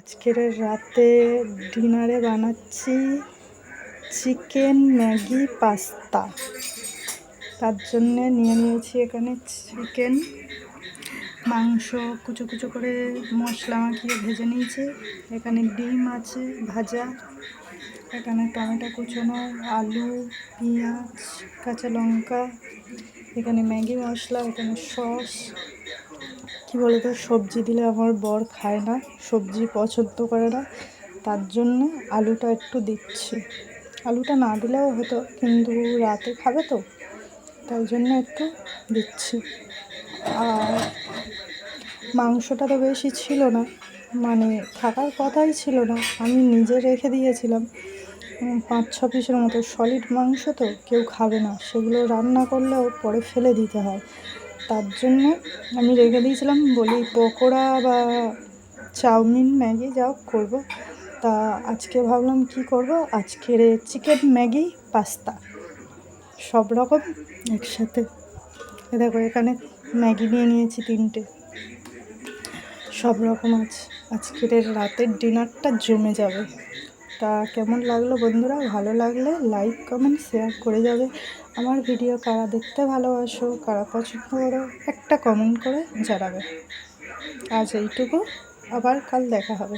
আজকের রাতে ডিনারে বানাচ্ছি চিকেন ম্যাগি পাস্তা। তার জন্যে নিয়ে নিয়েছি এখানে চিকেন, মাংস কুচো কুচো করে মশলা মাখিয়ে ভেজে নিয়েছি। এখানে ডিম আছে ভাজা, এখানে টমেটো কুচোনো, আলু, পেঁয়াজ, কাঁচা লঙ্কা, এখানে ম্যাগি মশলা, এখানে সস। কী বলতো, সবজি দিলে আমার বর খায় না, সবজি পছন্দ করে না, তার জন্য আলুটা একটু দিচ্ছি। আলুটা না দিলেও হতো, কিন্তু রাতে খাবে তো, তাই জন্য একটু দিচ্ছি। আর মাংসটা তো বেশি ছিল না, মানে থাকার কথাই ছিল না, আমি নিজে রেখে দিয়েছিলাম 5-6 পিসের মতো। সলিড মাংস তো কেউ খাবে না, সেগুলো রান্না করলেও পরে ফেলে দিতে হয়, তার জন্য আমি রেখে দিয়েছিলাম। বলি পকোড়া বা চাউমিন ম্যাগি যাও করবো, তা আজকে ভাবলাম কি করব, আজকের চিকেন ম্যাগি পাস্তা সব রকম একসাথে। দেখো এখানে ম্যাগি নিয়ে নিয়েছি 3টে, সব রকম আছে। আজকের রাতের ডিনারটা জমে যাবে। তা কেমন লাগলো বন্ধুরা? ভালো লাগলে লাইক কমেন্ট শেয়ার করে যাবে। আমার ভিডিও কারা দেখতে ভালোবাসো, কারা পছন্দ করো, একটা কমেন্ট করে জানাবে। আজ এইটুকু, আবার কাল দেখা হবে।